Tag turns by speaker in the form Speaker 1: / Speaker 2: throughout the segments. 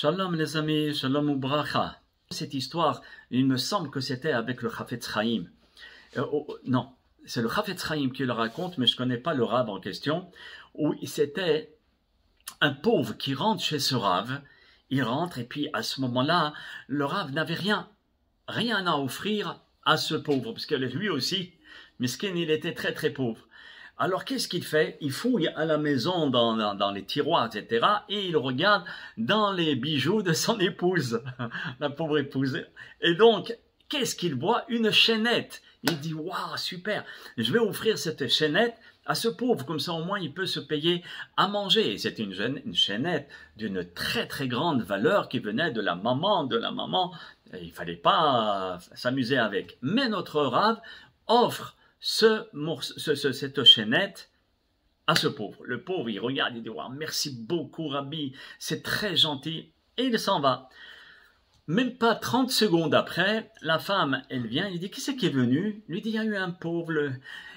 Speaker 1: Shalom les amis, shalom ou bracha. Cette histoire, il me semble que c'était avec le Chafetz Chaim. Non, c'est le Chafetz Chaim qui le raconte, mais je ne connais pas le Rav en question, où c'était un pauvre qui rentre chez ce Rav. Il rentre et puis à ce moment-là, le Rav n'avait rien à offrir à ce pauvre, parce que lui aussi, miskin, il était très très pauvre. Alors qu'est-ce qu'il fait? Il fouille à la maison dans les tiroirs, etc. Et il regarde dans les bijoux de son épouse, la pauvre épouse. Et donc, qu'est-ce qu'il voit? Une chaînette. Il dit, waouh, super, je vais offrir cette chaînette à ce pauvre, comme ça au moins il peut se payer à manger. Et c'est une chaînette d'une très très grande valeur qui venait de la maman. Il fallait pas s'amuser avec. Mais notre Rav offre cette chaînette à ce pauvre. Le pauvre, il regarde, il dit, wow, merci beaucoup Rabbi, c'est très gentil. Et il s'en va. Même pas 30 secondes après, la femme, elle vient, il dit, qui c'est qui est venu? Il lui dit, il y a eu un pauvre,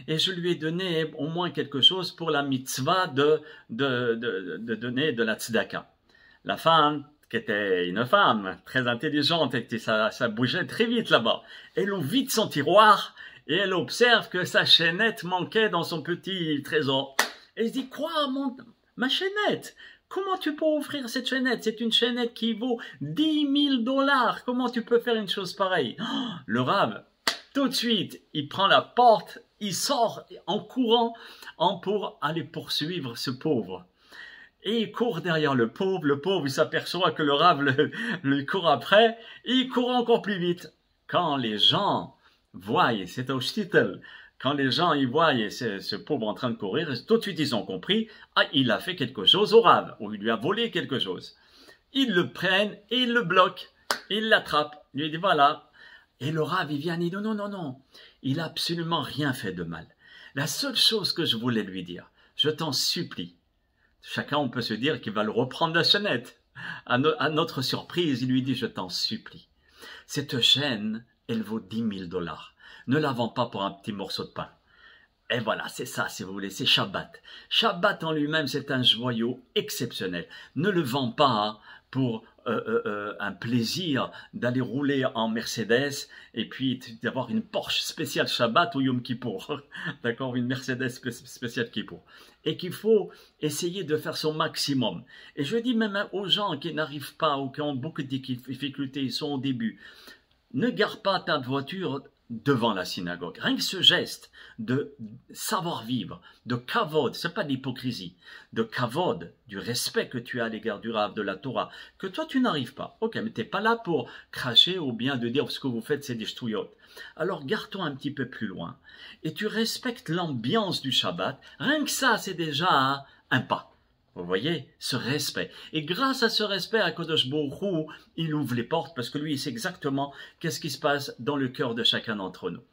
Speaker 1: et je lui ai donné au moins quelque chose pour la mitzvah de donner de la tzedaka. La femme, qui était une femme très intelligente, et ça bougeait très vite là-bas, elle ouvre vite son tiroir, et elle observe que sa chaînette manquait dans son petit trésor. Elle se dit, quoi, ma chaînette? Comment tu peux offrir cette chaînette? C'est une chaînette qui vaut 10 000 $. Comment tu peux faire une chose pareille? Le Rav, tout de suite, il prend la porte, il sort en courant pour aller poursuivre ce pauvre. Et il court derrière le pauvre, il s'aperçoit que le Rav le court après, et il court encore plus vite. Quand les gens voient, c'est au shtitel, quand les gens y voient ce pauvre en train de courir, tout de suite ils ont compris, il a fait quelque chose au Rav, ou il lui a volé quelque chose. Ils le prennent et ils le bloquent, ils l'attrapent, il lui dit voilà. Et le Rav il vient et dit non, il a absolument rien fait de mal. La seule chose que je voulais lui dire, je t'en supplie, chacun on peut se dire qu'il va le reprendre la chaînette. À notre surprise, il lui dit je t'en supplie, cette chaîne, elle vaut 10 000 $. Ne la vends pas pour un petit morceau de pain. Et voilà, c'est ça, si vous voulez, c'est Shabbat. Shabbat en lui-même, c'est un joyau exceptionnel. Ne le vends pas pour un plaisir d'aller rouler en Mercedes et puis d'avoir une Porsche spéciale Shabbat ou Yom Kippour. D'accord, une Mercedes spéciale Kippour. Et qu'il faut essayer de faire son maximum. Et je dis même aux gens qui n'arrivent pas ou qui ont beaucoup de difficultés, ils sont au début, ne gare pas ta voiture devant la synagogue. Rien que ce geste de savoir-vivre, de kavod, c'est pas de l'hypocrisie, de kavod, du respect que tu as à l'égard du Rav, de la Torah, que toi tu n'arrives pas. Ok, mais t'es pas là pour cracher ou bien de dire ce que vous faites c'est des ch'touillottes. Alors garde-toi un petit peu plus loin et tu respectes l'ambiance du Shabbat. Rien que ça, c'est déjà un pas. Vous voyez, ce respect. Et grâce à ce respect, HaKadosh Baruch Hu, il ouvre les portes parce que lui, il sait exactement qu'est-ce qui se passe dans le cœur de chacun d'entre nous.